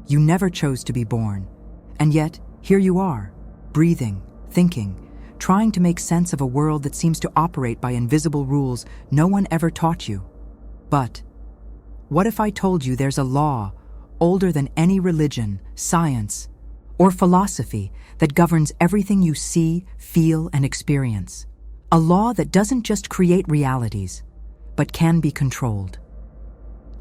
You never chose to be born. And yet, here you are, breathing, thinking, trying to make sense of a world that seems to operate by invisible rules no one ever taught you. But what if I told you there's a law older than any religion, science, or philosophy that governs everything you see, feel, and experience? A law that doesn't just create realities, but can be controlled.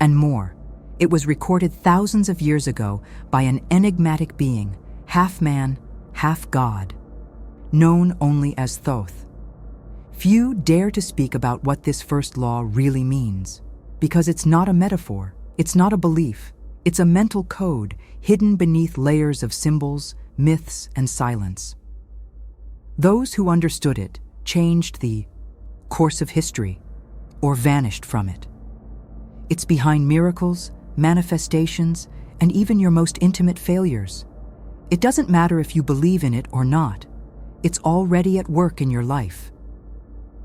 And more, it was recorded thousands of years ago by an enigmatic being, half man, half god, known only as Thoth. Few dare to speak about what this first law really means, because it's not a metaphor, it's not a belief, it's a mental code hidden beneath layers of symbols, myths, and silence. Those who understood it changed the course of history or vanished from it. It's behind miracles, manifestations, and even your most intimate failures. It doesn't matter if you believe in it or not. It's already at work in your life.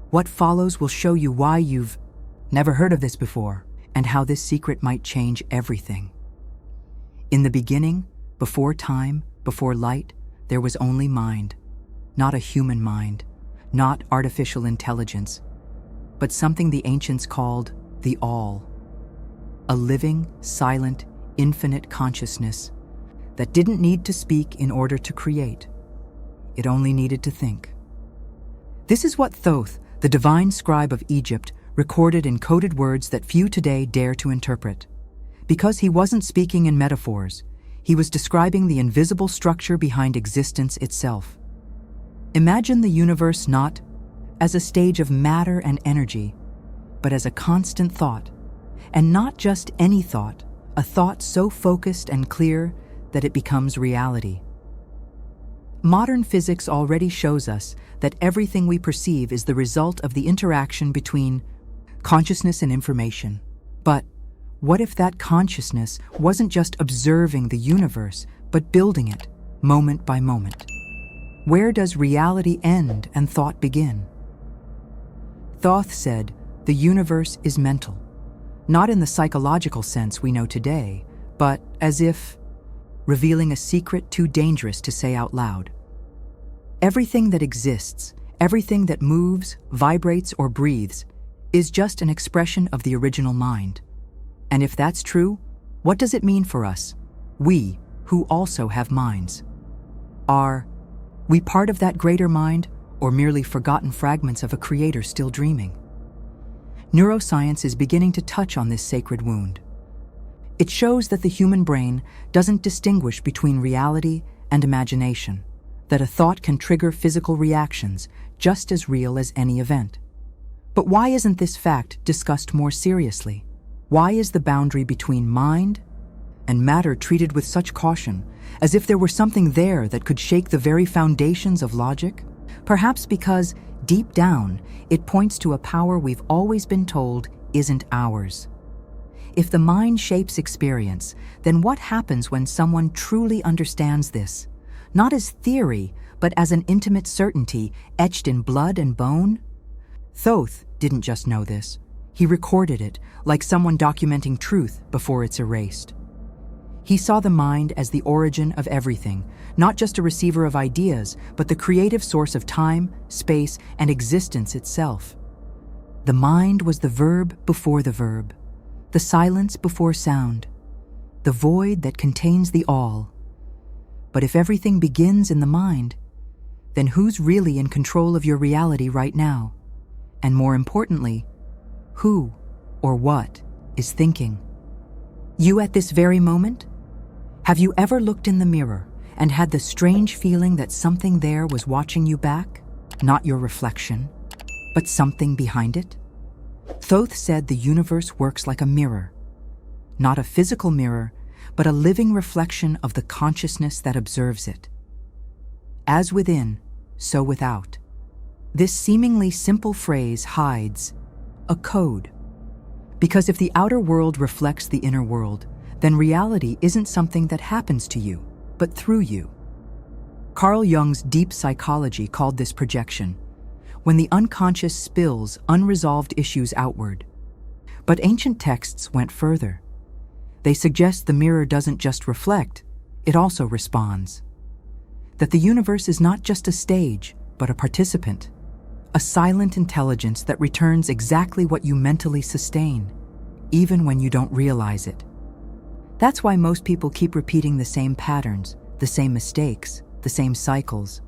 What follows will show you why you've never heard of this before and how this secret might change everything. In the beginning, before time, before light, there was only mind. Not a human mind, not artificial intelligence, but something the ancients called the All. A living, silent, infinite consciousness that didn't need to speak in order to create. It only needed to think. This is what Thoth, the divine scribe of Egypt, recorded in coded words that few today dare to interpret. Because he wasn't speaking in metaphors, he was describing the invisible structure behind existence itself. Imagine the universe not as a stage of matter and energy, but as a constant thought, and not just any thought, a thought so focused and clear that it becomes reality. Modern physics already shows us that everything we perceive is the result of the interaction between consciousness and information. But what if that consciousness wasn't just observing the universe, but building it, moment by moment? Where does reality end and thought begin? Thoth said, the universe is mental, not in the psychological sense we know today, but as if revealing a secret too dangerous to say out loud. Everything that exists, everything that moves, vibrates, or breathes, is just an expression of the original mind. And if that's true, what does it mean for us, we who also have minds? Are we part of that greater mind, or merely forgotten fragments of a creator still dreaming? Neuroscience is beginning to touch on this sacred wound. It shows that the human brain doesn't distinguish between reality and imagination, that a thought can trigger physical reactions just as real as any event. But why isn't this fact discussed more seriously? Why is the boundary between mind and matter treated with such caution, as if there were something there that could shake the very foundations of logic? Perhaps because, deep down, it points to a power we've always been told isn't ours. If the mind shapes experience, then what happens when someone truly understands this? Not as theory, but as an intimate certainty etched in blood and bone? Thoth didn't just know this. He recorded it, like someone documenting truth before it's erased. He saw the mind as the origin of everything, not just a receiver of ideas, but the creative source of time, space, and existence itself. The mind was the verb before the verb, the silence before sound, the void that contains the all. But if everything begins in the mind, then who's really in control of your reality right now? And more importantly, who or what is thinking? You at this very moment? Have you ever looked in the mirror and had the strange feeling that something there was watching you back? Not your reflection, but something behind it? Thoth said the universe works like a mirror. Not a physical mirror, but a living reflection of the consciousness that observes it. As within, so without. This seemingly simple phrase hides a code. Because if the outer world reflects the inner world, then reality isn't something that happens to you, but through you. Carl Jung's deep psychology called this projection, when the unconscious spills unresolved issues outward. But ancient texts went further. They suggest the mirror doesn't just reflect, it also responds. That the universe is not just a stage, but a participant. A silent intelligence that returns exactly what you mentally sustain, even when you don't realize it. That's why most people keep repeating the same patterns, the same mistakes, the same cycles.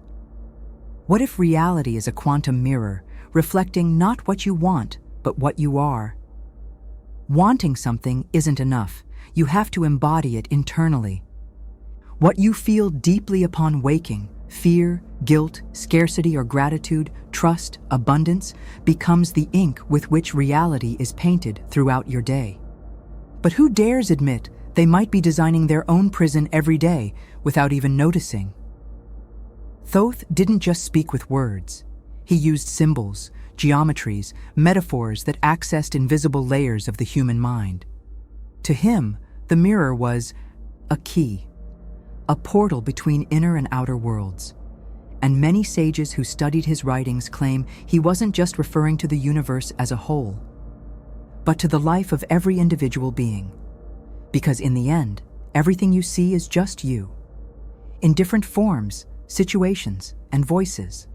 What if reality is a quantum mirror, reflecting not what you want, but what you are? Wanting something isn't enough. You have to embody it internally. What you feel deeply upon waking, fear, guilt, scarcity or gratitude, trust, abundance, becomes the ink with which reality is painted throughout your day. But who dares admit they might be designing their own prison every day without even noticing? Thoth didn't just speak with words. He used symbols, geometries, metaphors that accessed invisible layers of the human mind. To him, the mirror was a key, a portal between inner and outer worlds. And many sages who studied his writings claim he wasn't just referring to the universe as a whole, but to the life of every individual being. Because in the end, everything you see is just you, in different forms, situations, and voices.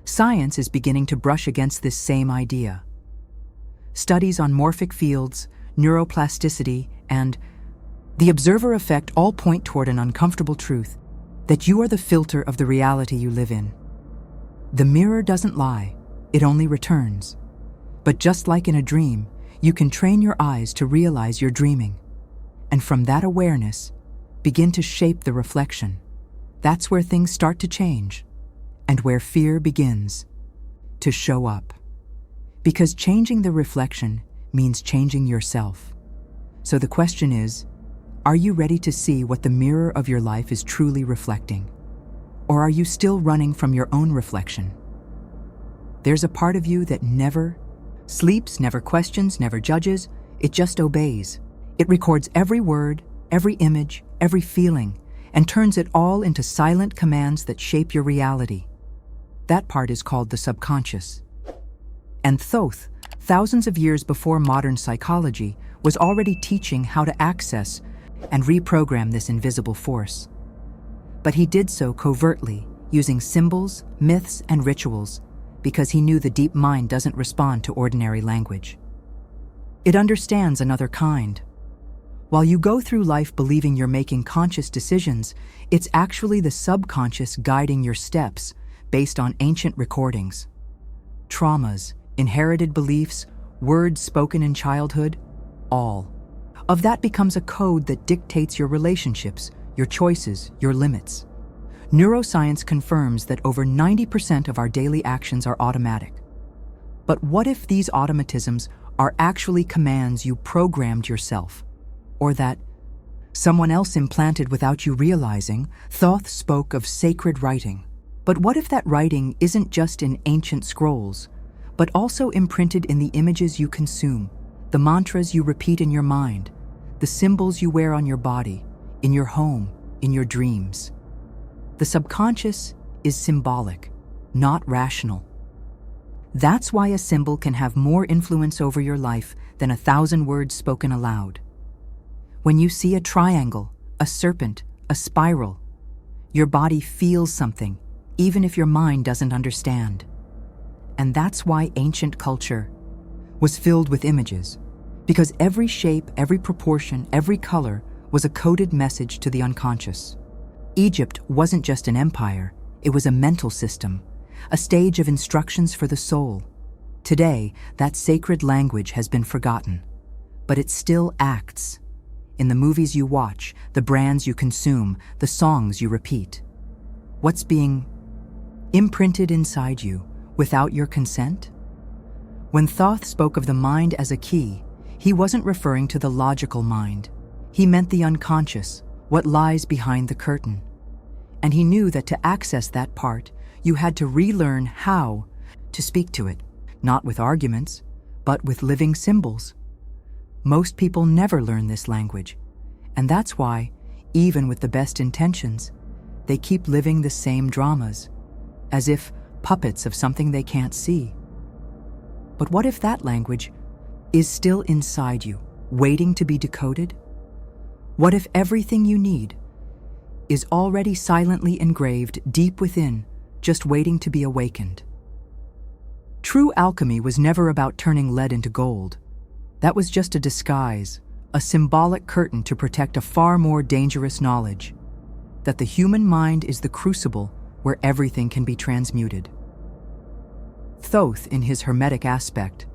Science is beginning to brush against this same idea. Studies on morphic fields, neuroplasticity, and the observer effect all point toward an uncomfortable truth that you are the filter of the reality you live in. The mirror doesn't lie, it only returns. But just like in a dream, you can train your eyes to realize you're dreaming. And from that awareness, begin to shape the reflection. That's where things start to change, and where fear begins to show up. Because changing the reflection means changing yourself. So the question is, are you ready to see what the mirror of your life is truly reflecting? Or are you still running from your own reflection? There's a part of you that never sleeps, never questions, never judges. It just obeys. It records every word, every image, every feeling, and turns it all into silent commands that shape your reality. That part is called the subconscious. And Thoth, thousands of years before modern psychology, was already teaching how to access and reprogram this invisible force. But he did so covertly, using symbols, myths, and rituals, because he knew the deep mind doesn't respond to ordinary language. It understands another kind. While you go through life believing you're making conscious decisions, it's actually the subconscious guiding your steps based on ancient recordings. Traumas, inherited beliefs, words spoken in childhood, all of that becomes a code that dictates your relationships, your choices, your limits. Neuroscience confirms that over 90% of our daily actions are automatic. But what if these automatisms are actually commands you programmed yourself? Or that someone else implanted without you realizing? Thoth spoke of sacred writing. But what if that writing isn't just in ancient scrolls, but also imprinted in the images you consume, the mantras you repeat in your mind, the symbols you wear on your body, in your home, in your dreams? The subconscious is symbolic, not rational. That's why a symbol can have more influence over your life than 1,000 words spoken aloud. When you see a triangle, a serpent, a spiral, your body feels something, even if your mind doesn't understand. And that's why ancient culture was filled with images, because every shape, every proportion, every color was a coded message to the unconscious. Egypt wasn't just an empire, it was a mental system, a stage of instructions for the soul. Today, that sacred language has been forgotten, but it still acts. In the movies you watch, the brands you consume, the songs you repeat. What's being imprinted inside you without your consent? When Thoth spoke of the mind as a key, he wasn't referring to the logical mind. He meant the unconscious, what lies behind the curtain. And he knew that to access that part, you had to relearn how to speak to it, not with arguments, but with living symbols. Most people never learn this language, and that's why, even with the best intentions, they keep living the same dramas, as if puppets of something they can't see. But what if that language is still inside you, waiting to be decoded? What if everything you need is already silently engraved deep within, just waiting to be awakened? True alchemy was never about turning lead into gold. That was just a disguise, a symbolic curtain to protect a far more dangerous knowledge, that the human mind is the crucible where everything can be transmuted. Thoth, in his hermetic aspect,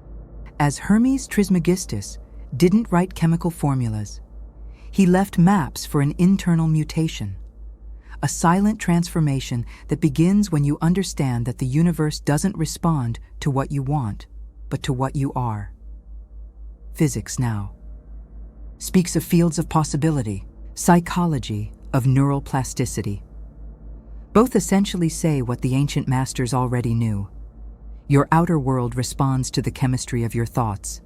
as Hermes Trismegistus, didn't write chemical formulas. He left maps for an internal mutation, a silent transformation that begins when you understand that the universe doesn't respond to what you want, but to what you are. Physics now speaks of fields of possibility, psychology of neural plasticity. Both essentially say what the ancient masters already knew. Your outer world responds to the chemistry of your thoughts.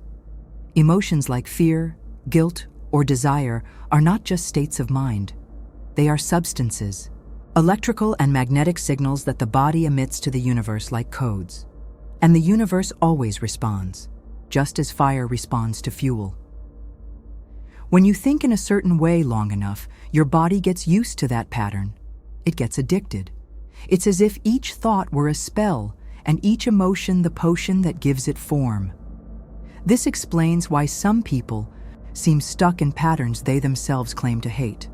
Emotions like fear, guilt, or desire are not just states of mind. They are substances, electrical and magnetic signals that the body emits to the universe like codes. And the universe always responds, just as fire responds to fuel. When you think in a certain way long enough, your body gets used to that pattern. It gets addicted. It's as if each thought were a spell, and each emotion the potion that gives it form. This explains why some people seem stuck in patterns they themselves claim to hate.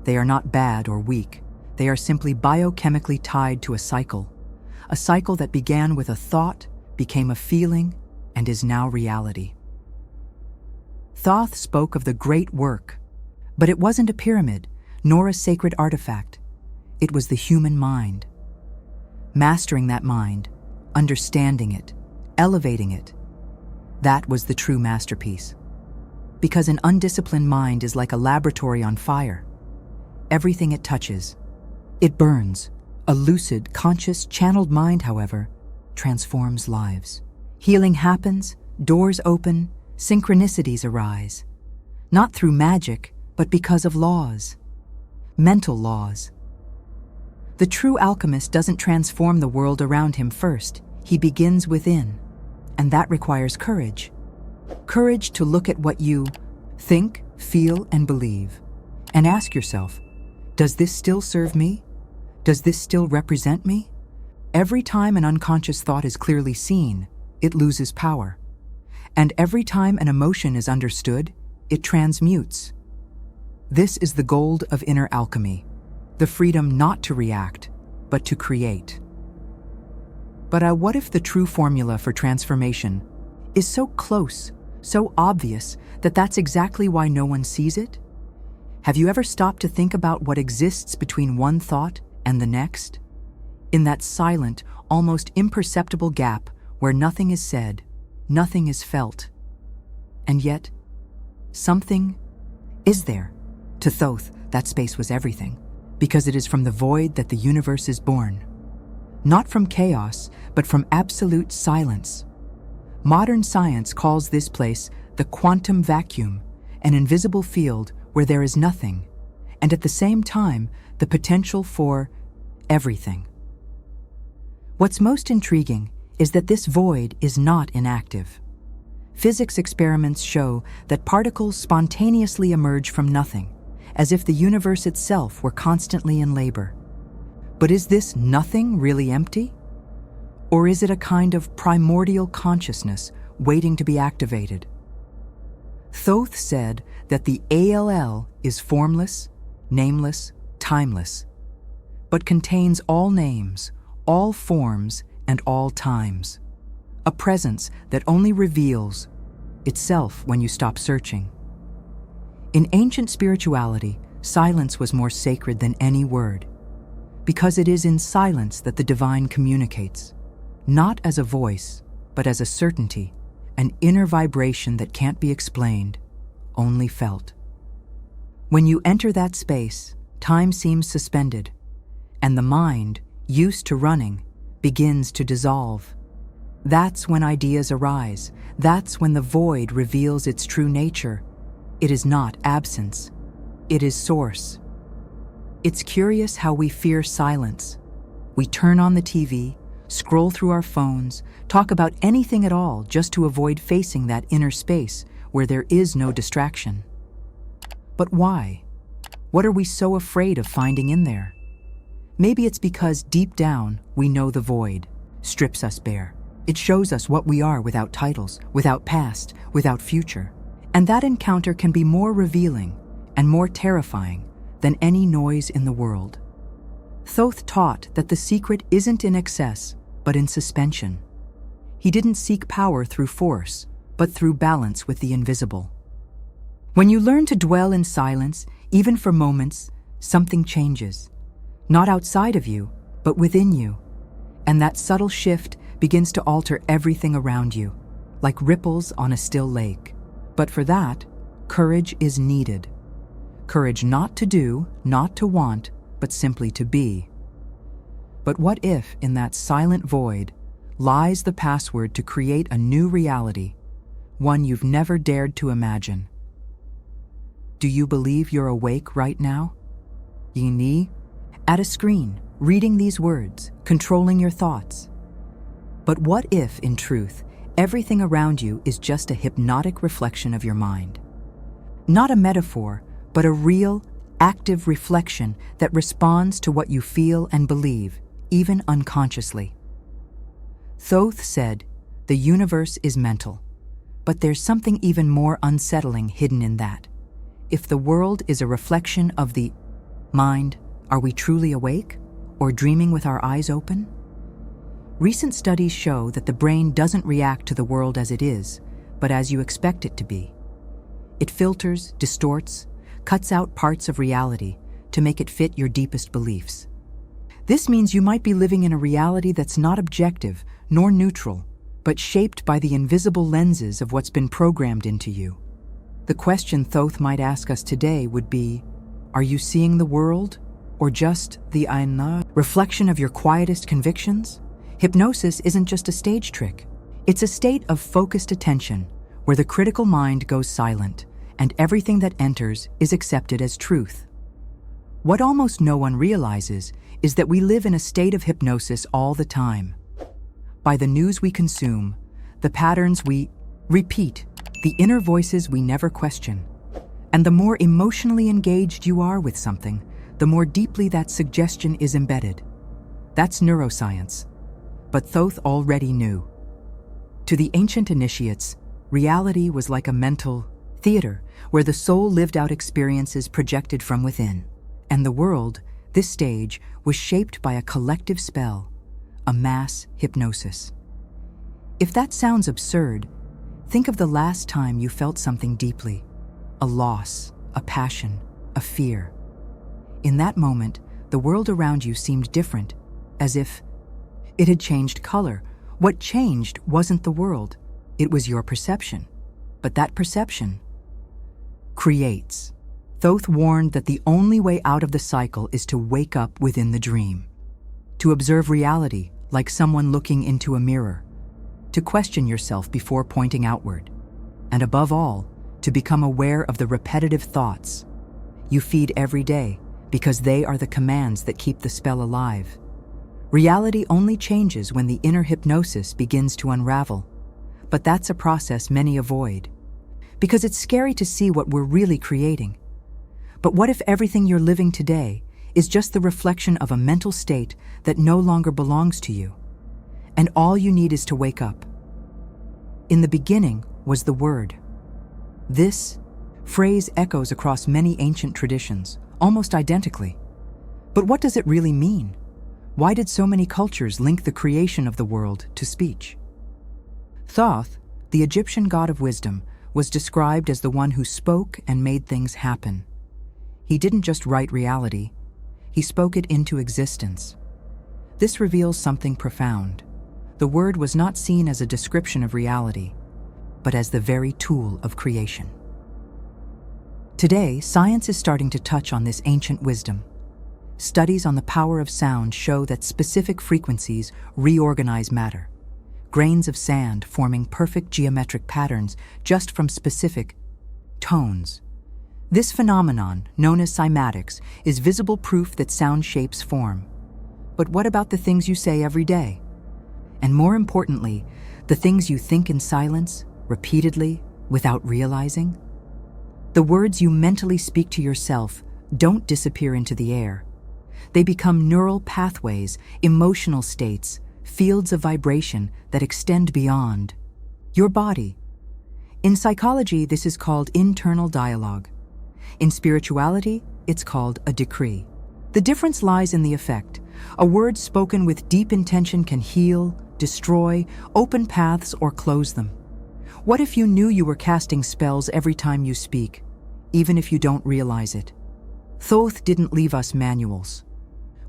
They are not bad or weak. They are simply biochemically tied to a cycle that began with a thought, became a feeling, and is now reality. Thoth spoke of the great work, but it wasn't a pyramid, nor a sacred artifact. It was the human mind. Mastering that mind, understanding it, elevating it, that was the true masterpiece. Because an undisciplined mind is like a laboratory on fire. Everything it touches, it burns. A lucid, conscious, channeled mind, however, transforms lives. Healing happens, doors open, synchronicities arise. Not through magic, but because of laws. Mental laws. The true alchemist doesn't transform the world around him first. He begins within. And that requires courage. Courage to look at what you think, feel, and believe. And ask yourself, does this still serve me? Does this still represent me? Every time an unconscious thought is clearly seen, it loses power. And every time an emotion is understood, it transmutes. This is the gold of inner alchemy, the freedom not to react, but to create. But what if the true formula for transformation is so close, so obvious, that that's exactly why no one sees it? Have you ever stopped to think about what exists between one thought and the next? In that silent, almost imperceptible gap where nothing is said, nothing is felt. And yet, something is there. To Thoth, that space was everything, because it is from the void that the universe is born. Not from chaos, but from absolute silence. Modern science calls this place the quantum vacuum, an invisible field where there is nothing, and at the same time, the potential for everything. What's most intriguing is that this void is not inactive. Physics experiments show that particles spontaneously emerge from nothing, as if the universe itself were constantly in labor. But is this nothing really empty? Or is it a kind of primordial consciousness waiting to be activated? Thoth said that the ALL is formless, nameless, timeless, but contains all names, all forms, and all times. A presence that only reveals itself when you stop searching. In ancient spirituality, silence was more sacred than any word, because it is in silence that the divine communicates, not as a voice, but as a certainty, an inner vibration that can't be explained, only felt. When you enter that space, time seems suspended, and the mind, used to running, begins to dissolve. That's when ideas arise. That's when the void reveals its true nature. It is not absence. It is source. It's curious how we fear silence. We turn on the TV, scroll through our phones, talk about anything at all just to avoid facing that inner space where there is no distraction. But why? What are we so afraid of finding in there? Maybe it's because deep down we know the void strips us bare. It shows us what we are without titles, without past, without future. And that encounter can be more revealing and more terrifying than any noise in the world. Thoth taught that the secret isn't in excess, but in suspension. He didn't seek power through force, but through balance with the invisible. When you learn to dwell in silence, even for moments, something changes. Not outside of you, but within you. And that subtle shift begins to alter everything around you, like ripples on a still lake. But for that, courage is needed. Courage not to do, not to want, but simply to be. But what if, in that silent void, lies the password to create a new reality, one you've never dared to imagine? Do you believe you're awake right now? Yini? At a screen, reading these words, controlling your thoughts. But what if, in truth, everything around you is just a hypnotic reflection of your mind? Not a metaphor, but a real, active reflection that responds to what you feel and believe, even unconsciously. Thoth said, "The universe is mental." But there's something even more unsettling hidden in that. If the world is a reflection of the mind, are we truly awake or dreaming with our eyes open? Recent studies show that the brain doesn't react to the world as it is, but as you expect it to be. It filters, distorts, cuts out parts of reality to make it fit your deepest beliefs. This means you might be living in a reality that's not objective nor neutral, but shaped by the invisible lenses of what's been programmed into you. The question Thoth might ask us today would be, are you seeing the world, or just the reflection of your quietest convictions? Hypnosis isn't just a stage trick. It's a state of focused attention where the critical mind goes silent and everything that enters is accepted as truth. What almost no one realizes is that we live in a state of hypnosis all the time. By the news we consume, the patterns we repeat, the inner voices we never question. And the more emotionally engaged you are with something, the more deeply that suggestion is embedded. That's neuroscience. But Thoth already knew. To the ancient initiates, reality was like a mental theater where the soul lived out experiences projected from within. And the world, this stage, was shaped by a collective spell, a mass hypnosis. If that sounds absurd, think of the last time you felt something deeply, a loss, a passion, a fear. In that moment, the world around you seemed different, as if it had changed color. What changed wasn't the world, it was your perception. But that perception creates. Thoth warned that the only way out of the cycle is to wake up within the dream, to observe reality like someone looking into a mirror, to question yourself before pointing outward, and above all, to become aware of the repetitive thoughts you feed every day because they are the commands that keep the spell alive. Reality only changes when the inner hypnosis begins to unravel, but that's a process many avoid because it's scary to see what we're really creating. But what if everything you're living today is just the reflection of a mental state that no longer belongs to you, and all you need is to wake up? In the beginning was the Word. This phrase echoes across many ancient traditions, almost identically. But what does it really mean? Why did so many cultures link the creation of the world to speech? Thoth, the Egyptian god of wisdom, was described as the one who spoke and made things happen. He didn't just write reality, he spoke it into existence. This reveals something profound. The word was not seen as a description of reality, but as the very tool of creation. Today, science is starting to touch on this ancient wisdom. Studies on the power of sound show that specific frequencies reorganize matter, grains of sand forming perfect geometric patterns just from specific tones. This phenomenon, known as cymatics, is visible proof that sound shapes form. But what about the things you say every day? And more importantly, the things you think in silence, repeatedly, without realizing? The words you mentally speak to yourself don't disappear into the air. They become neural pathways, emotional states, fields of vibration that extend beyond your body. In psychology, this is called internal dialogue. In spirituality, it's called a decree. The difference lies in the effect. A word spoken with deep intention can heal, destroy, open paths, or close them. What if you knew you were casting spells every time you speak, even if you don't realize it? Thoth didn't leave us manuals,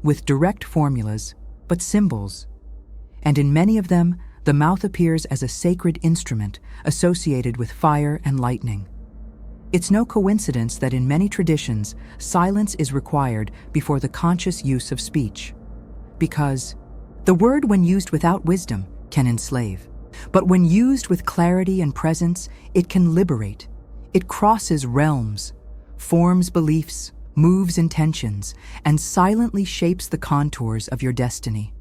with direct formulas, but symbols. And in many of them, the mouth appears as a sacred instrument associated with fire and lightning. It's no coincidence that in many traditions, silence is required before the conscious use of speech. Because the word, when used without wisdom, can enslave. But when used with clarity and presence, it can liberate. It crosses realms, forms beliefs, moves intentions, and silently shapes the contours of your destiny.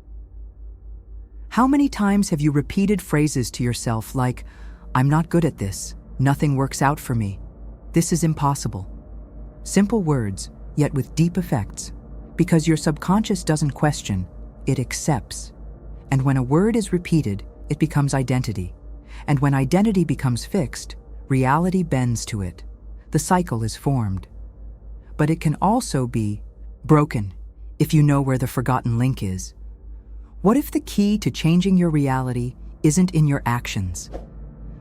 How many times have you repeated phrases to yourself like, "I'm not good at this, nothing works out for me, this is impossible"? Simple words, yet with deep effects, because your subconscious doesn't question, it accepts. And when a word is repeated, it becomes identity. And when identity becomes fixed, reality bends to it. The cycle is formed. But it can also be broken if you know where the forgotten link is. What if the key to changing your reality isn't in your actions,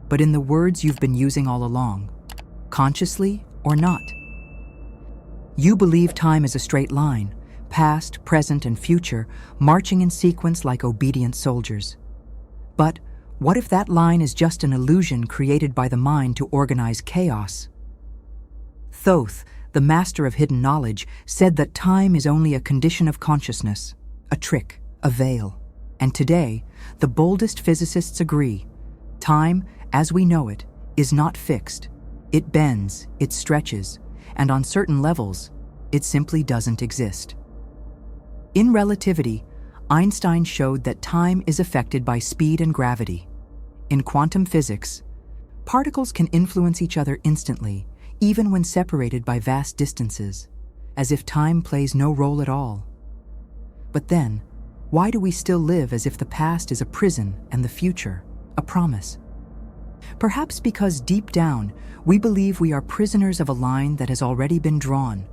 but in the words you've been using all along, consciously or not? You believe time is a straight line, past, present, and future, marching in sequence like obedient soldiers. But what if that line is just an illusion created by the mind to organize chaos? Thoth, the master of hidden knowledge, said that time is only a condition of consciousness, a trick, a veil. And today, the boldest physicists agree, time, as we know it, is not fixed. It bends, it stretches, and on certain levels, it simply doesn't exist. In relativity, Einstein showed that time is affected by speed and gravity. In quantum physics, particles can influence each other instantly, even when separated by vast distances, as if time plays no role at all. But then, why do we still live as if the past is a prison and the future a promise? Perhaps because deep down, we believe we are prisoners of a line that has already been drawn,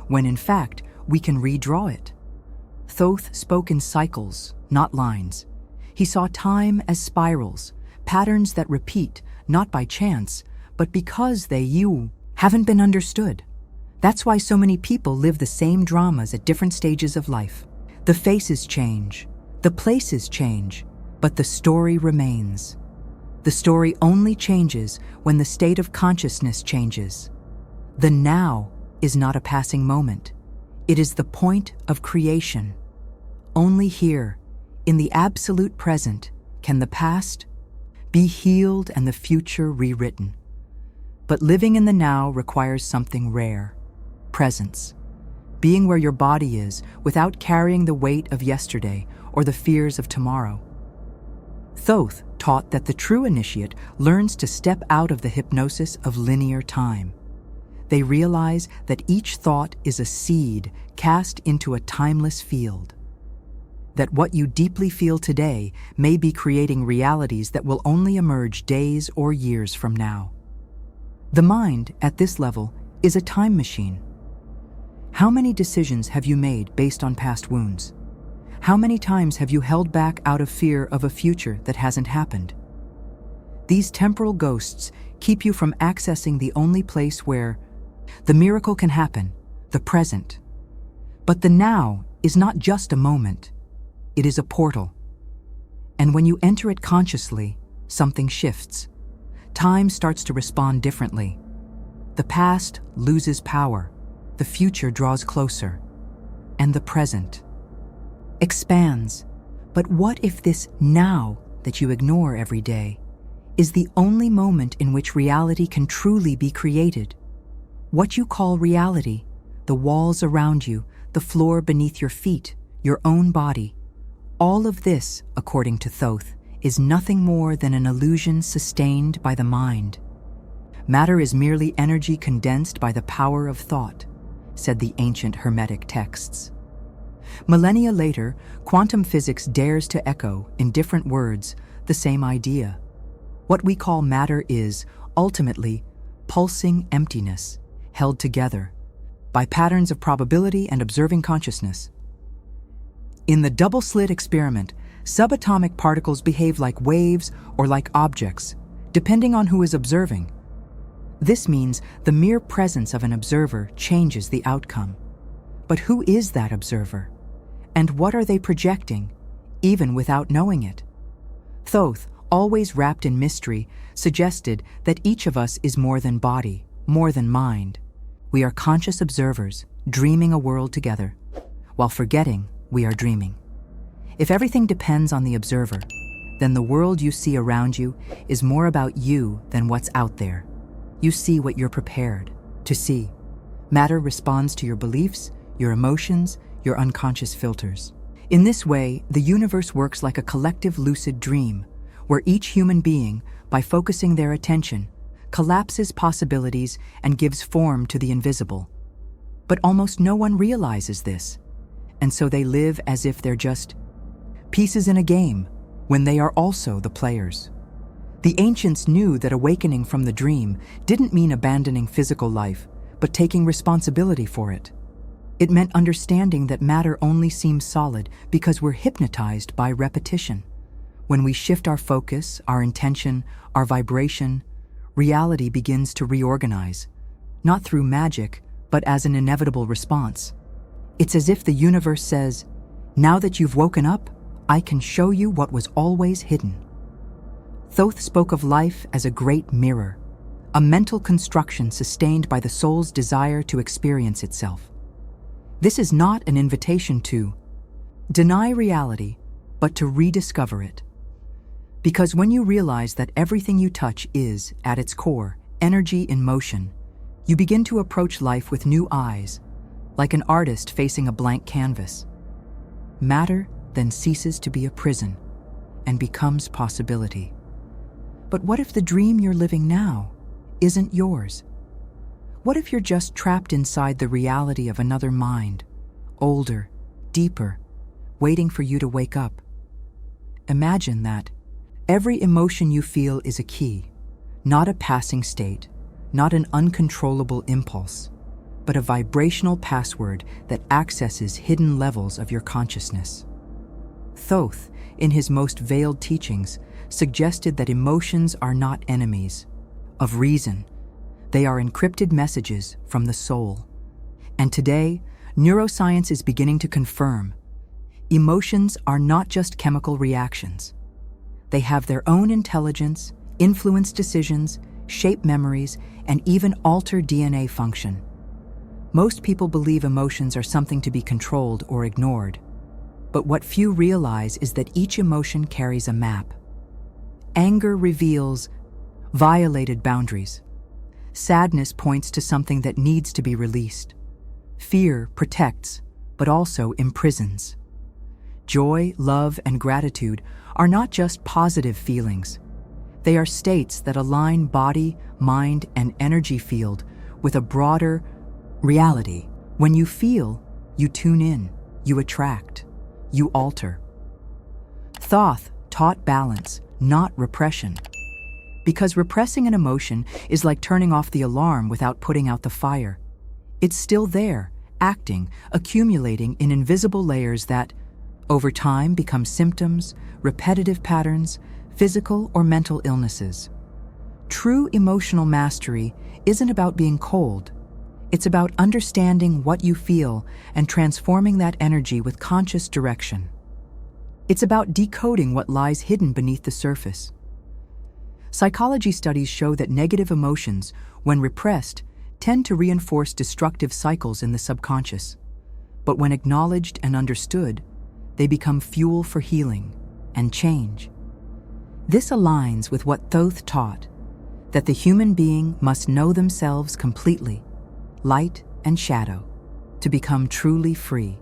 when in fact, we can redraw it. Thoth spoke in cycles, not lines. He saw time as spirals, patterns that repeat, not by chance, but because you haven't been understood. That's why so many people live the same dramas at different stages of life. The faces change, the places change, but the story remains. The story only changes when the state of consciousness changes. The now is not a passing moment. It is the point of creation. Only here, in the absolute present, can the past be healed and the future rewritten. But living in the now requires something rare: presence. Being where your body is without carrying the weight of yesterday or the fears of tomorrow. Thoth taught that the true initiate learns to step out of the hypnosis of linear time. They realize that each thought is a seed cast into a timeless field. That what you deeply feel today may be creating realities that will only emerge days or years from now. The mind, at this level, is a time machine. How many decisions have you made based on past wounds? How many times have you held back out of fear of a future that hasn't happened? These temporal ghosts keep you from accessing the only place where the miracle can happen, the present. But the now is not just a moment. It is a portal. And when you enter it consciously, something shifts. Time starts to respond differently. The past loses power. The future draws closer. And the present expands. But what if this now that you ignore every day is the only moment in which reality can truly be created? What you call reality, the walls around you, the floor beneath your feet, your own body, all of this, according to Thoth, is nothing more than an illusion sustained by the mind. Matter is merely energy condensed by the power of thought, said the ancient Hermetic texts. Millennia later, quantum physics dares to echo, in different words, the same idea. What we call matter is, ultimately, pulsing emptiness, held together by patterns of probability and observing consciousness. In the double-slit experiment, subatomic particles behave like waves or like objects, depending on who is observing. This means the mere presence of an observer changes the outcome. But who is that observer? And what are they projecting, even without knowing it? Thoth, always wrapped in mystery, suggested that each of us is more than body, more than mind. We are conscious observers, dreaming a world together, while forgetting we are dreaming. If everything depends on the observer, then the world you see around you is more about you than what's out there. You see what you're prepared to see. Matter responds to your beliefs, your emotions, your unconscious filters. In this way, the universe works like a collective lucid dream, where each human being, by focusing their attention, collapses possibilities and gives form to the invisible. But almost no one realizes this, and so they live as if they're just pieces in a game, when they are also the players. The ancients knew that awakening from the dream didn't mean abandoning physical life, but taking responsibility for it. It meant understanding that matter only seems solid because we're hypnotized by repetition. When we shift our focus, our intention, our vibration, reality begins to reorganize, not through magic, but as an inevitable response. It's as if the universe says, "Now that you've woken up, I can show you what was always hidden." Thoth spoke of life as a great mirror, a mental construction sustained by the soul's desire to experience itself. This is not an invitation to deny reality, but to rediscover it. Because when you realize that everything you touch is, at its core, energy in motion, you begin to approach life with new eyes, like an artist facing a blank canvas. Matter then ceases to be a prison and becomes possibility. But what if the dream you're living now isn't yours? What if you're just trapped inside the reality of another mind, older, deeper, waiting for you to wake up? Imagine that every emotion you feel is a key, not a passing state, not an uncontrollable impulse, but a vibrational password that accesses hidden levels of your consciousness. Thoth, in his most veiled teachings, suggested that emotions are not enemies of reason. They are encrypted messages from the soul. And today, neuroscience is beginning to confirm emotions are not just chemical reactions. They have their own intelligence, influence decisions, shape memories, and even alter DNA function. Most people believe emotions are something to be controlled or ignored. But what few realize is that each emotion carries a map. Anger reveals violated boundaries. Sadness points to something that needs to be released. Fear protects, but also imprisons. Joy, love, and gratitude are not just positive feelings. They are states that align body, mind, and energy field with a broader reality. When you feel, you tune in, you attract, you alter. Thoth taught balance, not repression. Because repressing an emotion is like turning off the alarm without putting out the fire. It's still there, acting, accumulating in invisible layers that, over time, become symptoms, repetitive patterns, physical or mental illnesses. True emotional mastery isn't about being cold. It's about understanding what you feel and transforming that energy with conscious direction. It's about decoding what lies hidden beneath the surface. Psychology studies show that negative emotions, when repressed, tend to reinforce destructive cycles in the subconscious. But when acknowledged and understood, they become fuel for healing and change. This aligns with what Thoth taught, that the human being must know themselves completely, light and shadow, to become truly free.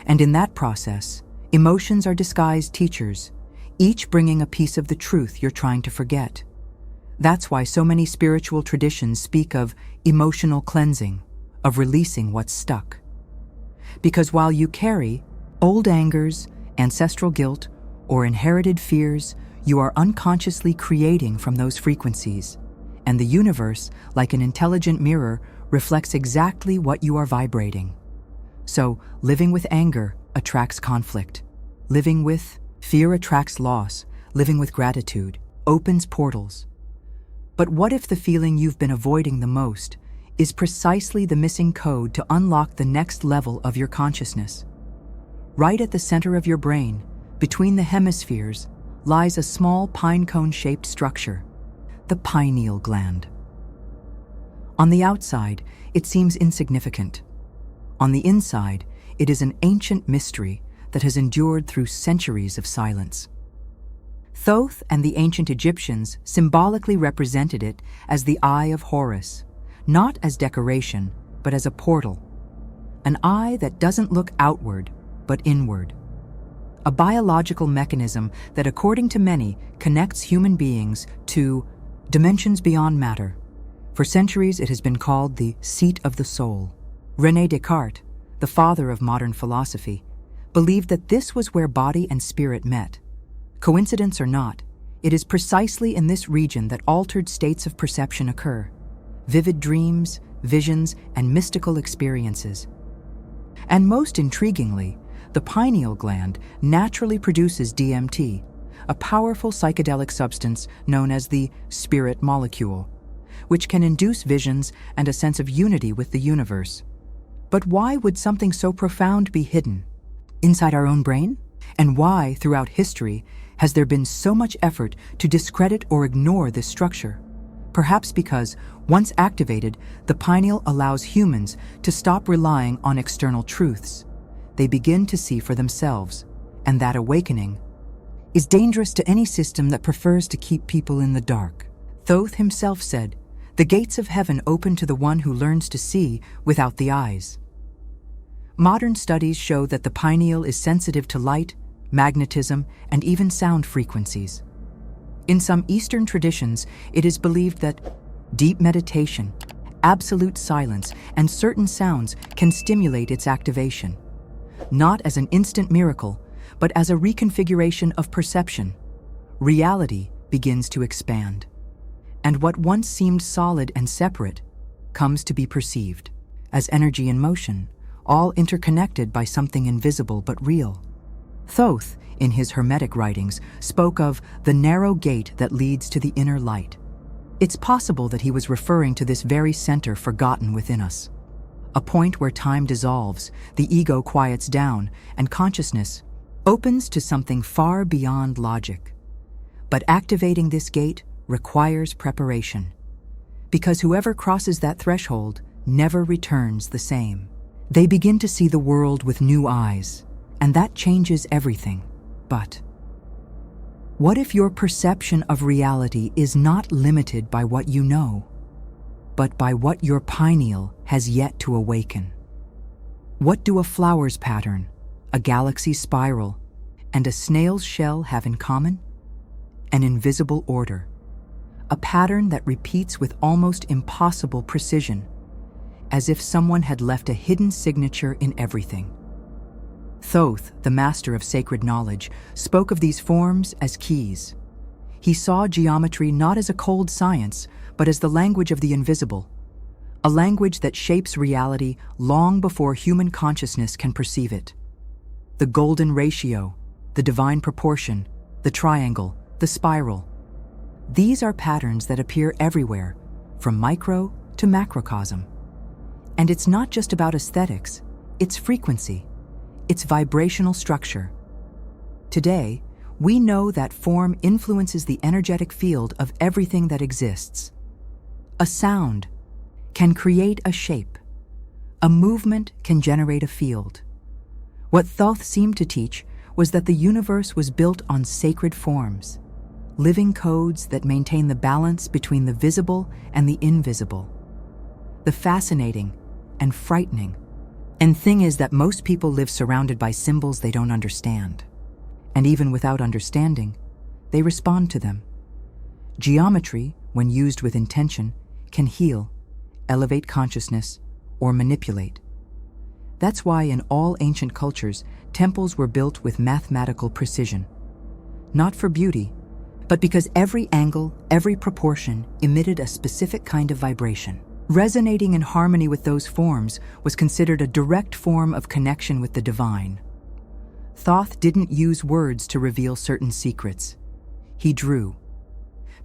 And in that process, emotions are disguised teachers, each bringing a piece of the truth you're trying to forget. That's why so many spiritual traditions speak of emotional cleansing, of releasing what's stuck. Because while you carry old angers, ancestral guilt, or inherited fears, you are unconsciously creating from those frequencies. And the universe, like an intelligent mirror, reflects exactly what you are vibrating. So, living with anger attracts conflict. Living with fear attracts loss. Living with gratitude opens portals. But what if the feeling you've been avoiding the most is precisely the missing code to unlock the next level of your consciousness? Right at the center of your brain, between the hemispheres, lies a small pine cone-shaped structure, the pineal gland. On the outside, it seems insignificant. On the inside, it is an ancient mystery that has endured through centuries of silence. Thoth and the ancient Egyptians symbolically represented it as the Eye of Horus, not as decoration, but as a portal. An eye that doesn't look outward, but inward. A biological mechanism that, according to many, connects human beings to dimensions beyond matter. For centuries, it has been called the seat of the soul. René Descartes, the father of modern philosophy, believed that this was where body and spirit met. Coincidence or not, it is precisely in this region that altered states of perception occur. Vivid dreams, visions, and mystical experiences. And most intriguingly, the pineal gland naturally produces DMT, a powerful psychedelic substance known as the spirit molecule, which can induce visions and a sense of unity with the universe. But why would something so profound be hidden? Inside our own brain? And why, throughout history, has there been so much effort to discredit or ignore this structure? Perhaps because, once activated, the pineal allows humans to stop relying on external truths. They begin to see for themselves, and that awakening is dangerous to any system that prefers to keep people in the dark. Thoth himself said, "The gates of heaven open to the one who learns to see without the eyes." Modern studies show that the pineal is sensitive to light, magnetism, and even sound frequencies. In some Eastern traditions, it is believed that deep meditation, absolute silence, and certain sounds can stimulate its activation. Not as an instant miracle, but as a reconfiguration of perception. Reality begins to expand. And what once seemed solid and separate comes to be perceived as energy in motion, all interconnected by something invisible but real. Thoth, in his Hermetic writings, spoke of the narrow gate that leads to the inner light. It's possible that he was referring to this very center forgotten within us. A point where time dissolves, the ego quiets down, and consciousness opens to something far beyond logic. But activating this gate requires preparation, because whoever crosses that threshold never returns the same. They begin to see the world with new eyes, and that changes everything. But what if your perception of reality is not limited by what you know, but by what your pineal has yet to awaken? What do a flower's pattern, a galaxy's spiral, and a snail's shell have in common? An invisible order, a pattern that repeats with almost impossible precision, as if someone had left a hidden signature in everything. Thoth, the master of sacred knowledge, spoke of these forms as keys. He saw geometry not as a cold science, but as the language of the invisible, a language that shapes reality long before human consciousness can perceive it. The golden ratio, the divine proportion, the triangle, the spiral. These are patterns that appear everywhere, from micro to macrocosm. And it's not just about aesthetics, it's frequency. Its vibrational structure. Today, we know that form influences the energetic field of everything that exists. A sound can create a shape. A movement can generate a field. What Thoth seemed to teach was that the universe was built on sacred forms, living codes that maintain the balance between the visible and the invisible. The fascinating and frightening and thing is that most people live surrounded by symbols they don't understand. And even without understanding, they respond to them. Geometry, when used with intention, can heal, elevate consciousness, or manipulate. That's why in all ancient cultures, temples were built with mathematical precision. Not for beauty, but because every angle, every proportion emitted a specific kind of vibration. Resonating in harmony with those forms was considered a direct form of connection with the divine. Thoth didn't use words to reveal certain secrets. He drew.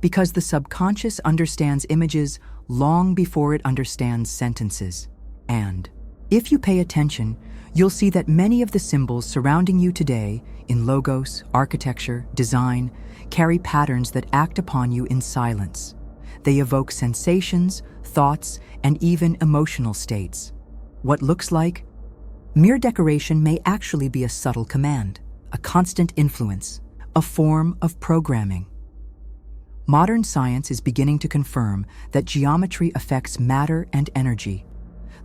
Because the subconscious understands images long before it understands sentences. And if you pay attention, you'll see that many of the symbols surrounding you today, in logos, architecture, design, carry patterns that act upon you in silence. They evoke sensations, thoughts, and even emotional states. What looks like mere decoration may actually be a subtle command, a constant influence, a form of programming. Modern science is beginning to confirm that geometry affects matter and energy.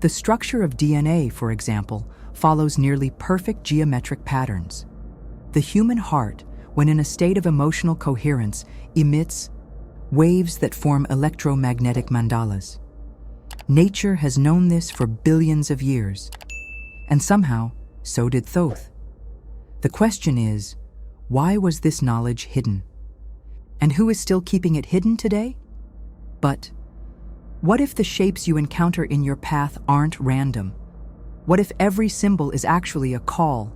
The structure of DNA, for example, follows nearly perfect geometric patterns. The human heart, when in a state of emotional coherence, emits waves that form electromagnetic mandalas. Nature has known this for billions of years, and somehow, so did Thoth. The question is, why was this knowledge hidden? And who is still keeping it hidden today? But what if the shapes you encounter in your path aren't random? What if every symbol is actually a call,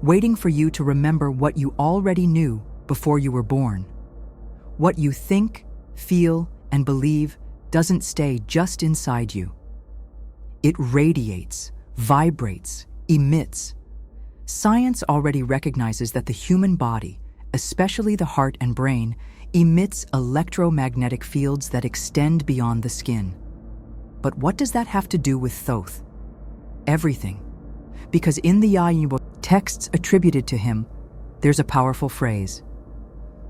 waiting for you to remember what you already knew before you were born? What you think, feel, and believe doesn't stay just inside you. It radiates, vibrates, emits. Science already recognizes that the human body, especially the heart and brain, emits electromagnetic fields that extend beyond the skin. But what does that have to do with Thoth? Everything. Because in the Ayubo texts attributed to him, there's a powerful phrase: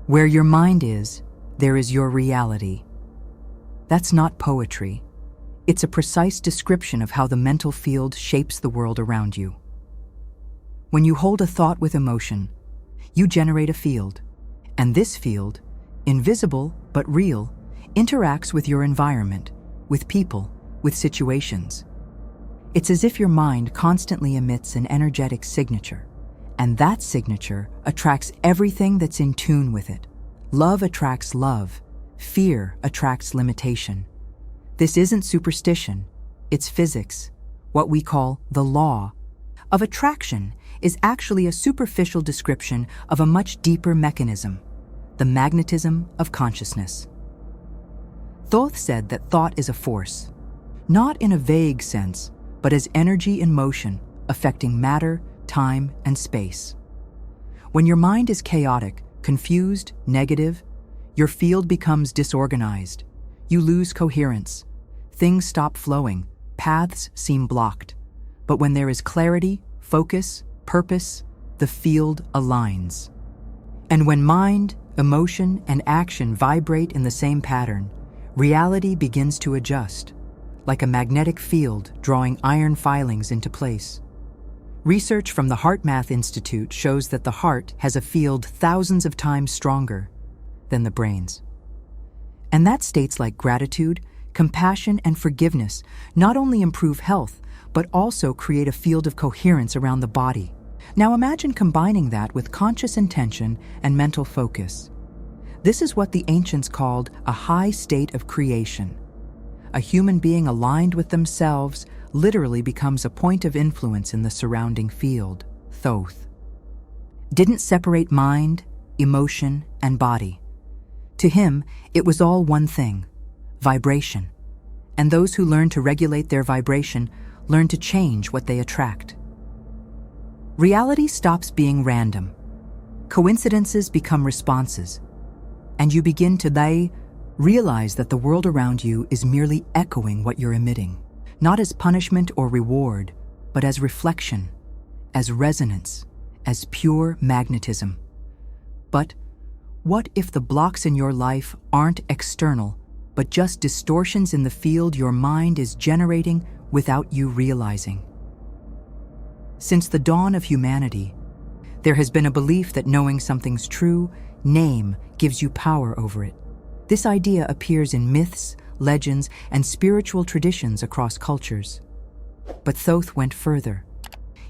"Where your mind is, there is your reality." That's not poetry. It's a precise description of how the mental field shapes the world around you. When you hold a thought with emotion, you generate a field, and this field, invisible but real, interacts with your environment, with people, with situations. It's as if your mind constantly emits an energetic signature, and that signature attracts everything that's in tune with it. Love attracts love. Fear attracts limitation. This isn't superstition, it's physics. What we call the law of attraction is actually a superficial description of a much deeper mechanism, the magnetism of consciousness. Thoth said that thought is a force, not in a vague sense, but as energy in motion, affecting matter, time, and space. When your mind is chaotic, confused, negative, your field becomes disorganized. You lose coherence. Things stop flowing. Paths seem blocked. But when there is clarity, focus, purpose, the field aligns. And when mind, emotion, and action vibrate in the same pattern, reality begins to adjust, like a magnetic field drawing iron filings into place. Research from the HeartMath Institute shows that the heart has a field thousands of times stronger than the brain's. And that states like gratitude, compassion, and forgiveness not only improve health, but also create a field of coherence around the body. Now imagine combining that with conscious intention and mental focus. This is what the ancients called a high state of creation. A human being aligned with themselves literally becomes a point of influence in the surrounding field. Thoth didn't separate mind, emotion, and body. To him, it was all one thing: vibration. And those who learn to regulate their vibration learn to change what they attract. Reality stops being random. Coincidences become responses. And you begin to realize that the world around you is merely echoing what you're emitting, not as punishment or reward, but as reflection, as resonance, as pure magnetism. But what if the blocks in your life aren't external, but just distortions in the field your mind is generating without you realizing? Since the dawn of humanity, there has been a belief that knowing something's true name gives you power over it. This idea appears in myths, legends, and spiritual traditions across cultures. But Thoth went further.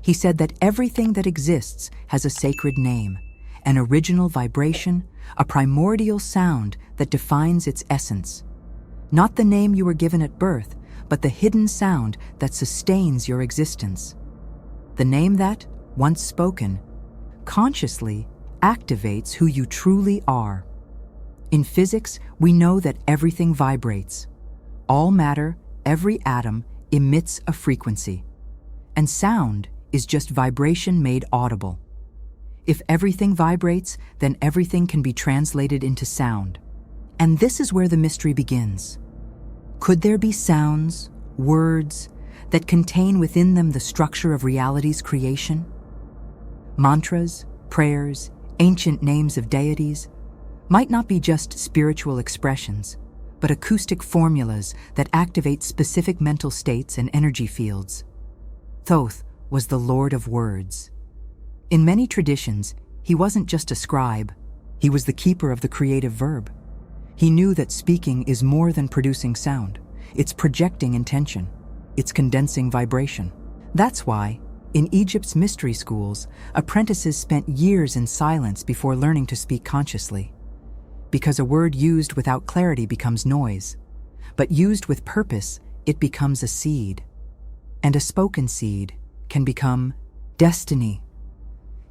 He said that everything that exists has a sacred name, an original vibration, a primordial sound that defines its essence. Not the name you were given at birth, but the hidden sound that sustains your existence. The name that, once spoken, consciously activates who you truly are. In physics, we know that everything vibrates. All matter, every atom, emits a frequency. And sound is just vibration made audible. If everything vibrates, then everything can be translated into sound. And this is where the mystery begins. Could there be sounds, words, that contain within them the structure of reality's creation? Mantras, prayers, ancient names of deities might not be just spiritual expressions, but acoustic formulas that activate specific mental states and energy fields. Thoth was the Lord of Words. In many traditions, he wasn't just a scribe, he was the keeper of the creative verb. He knew that speaking is more than producing sound. It's projecting intention. It's condensing vibration. That's why, in Egypt's mystery schools, apprentices spent years in silence before learning to speak consciously. Because a word used without clarity becomes noise, but used with purpose, it becomes a seed. And a spoken seed can become destiny.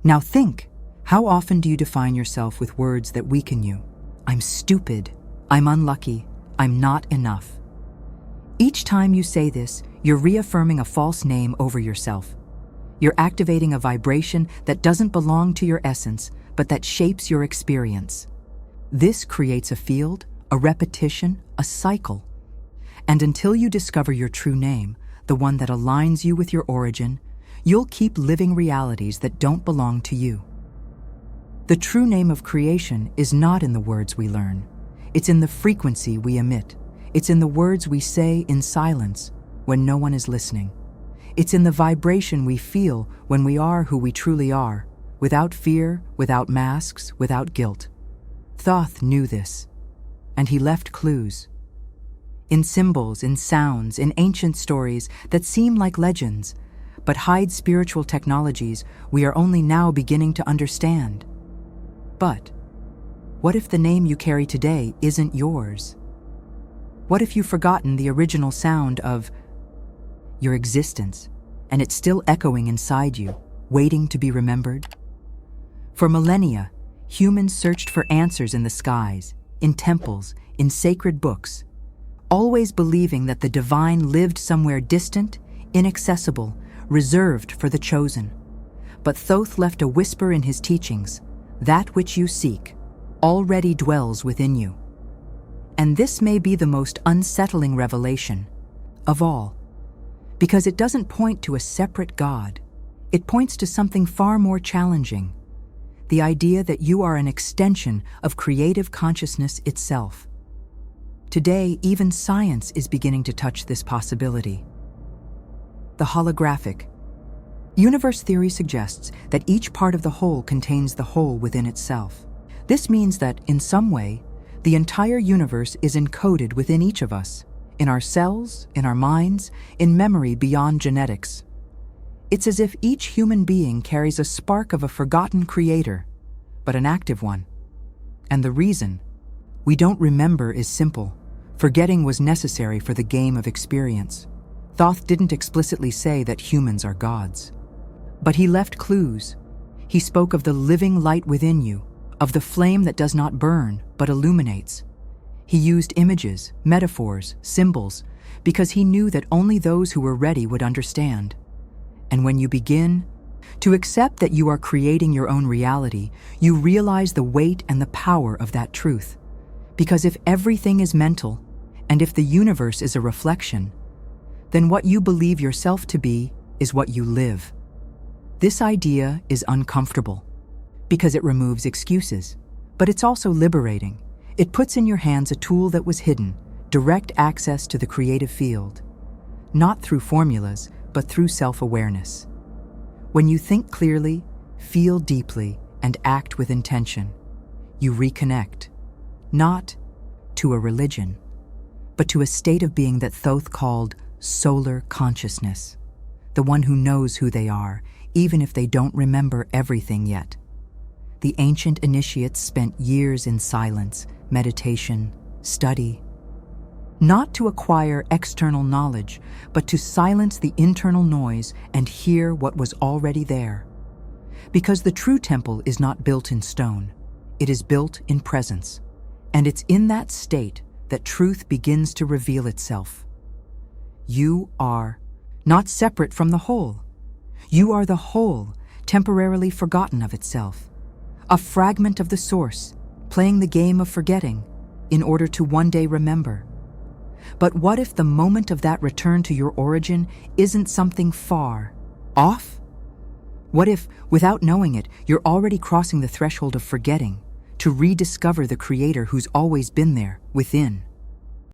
Now think, how often do you define yourself with words that weaken you? I'm stupid, I'm unlucky, I'm not enough. Each time you say this, you're reaffirming a false name over yourself. You're activating a vibration that doesn't belong to your essence, but that shapes your experience. This creates a field, a repetition, a cycle. And until you discover your true name, the one that aligns you with your origin, you'll keep living realities that don't belong to you. The true name of creation is not in the words we learn. It's in the frequency we emit. It's in the words we say in silence when no one is listening. It's in the vibration we feel when we are who we truly are, without fear, without masks, without guilt. Thoth knew this, and he left clues. In symbols, in sounds, in ancient stories that seem like legends, but hide spiritual technologies we are only now beginning to understand. But what if the name you carry today isn't yours? What if you've forgotten the original sound of your existence, and it's still echoing inside you, waiting to be remembered? For millennia, humans searched for answers in the skies, in temples, in sacred books, always believing that the divine lived somewhere distant, inaccessible, reserved for the chosen. But Thoth left a whisper in his teachings: that which you seek already dwells within you. And this may be the most unsettling revelation of all, because it doesn't point to a separate God. It points to something far more challenging: the idea that you are an extension of creative consciousness itself. Today, even science is beginning to touch this possibility. The holographic universe theory suggests that each part of the whole contains the whole within itself. This means that, in some way, the entire universe is encoded within each of us, in our cells, in our minds, in memory beyond genetics. It's as if each human being carries a spark of a forgotten creator, but an active one. And the reason we don't remember is simple. Forgetting was necessary for the game of experience. Thoth didn't explicitly say that humans are gods, but he left clues. He spoke of the living light within you, of the flame that does not burn, but illuminates. He used images, metaphors, symbols, because he knew that only those who were ready would understand. And when you begin to accept that you are creating your own reality, you realize the weight and the power of that truth. Because if everything is mental, and if the universe is a reflection, then what you believe yourself to be is what you live. This idea is uncomfortable, because it removes excuses, but it's also liberating. It puts in your hands a tool that was hidden, direct access to the creative field, not through formulas, but through self-awareness. When you think clearly, feel deeply, and act with intention, you reconnect, not to a religion, but to a state of being that Thoth called solar consciousness, the one who knows who they are, even if they don't remember everything yet. The ancient initiates spent years in silence, meditation, study, not to acquire external knowledge, but to silence the internal noise and hear what was already there. Because the true temple is not built in stone, it is built in presence, and it's in that state that truth begins to reveal itself. You are not separate from the whole. You are the whole, temporarily forgotten of itself, a fragment of the source, playing the game of forgetting in order to one day remember. But what if the moment of that return to your origin isn't something far off? What if, without knowing it, you're already crossing the threshold of forgetting to rediscover the Creator who's always been there, within?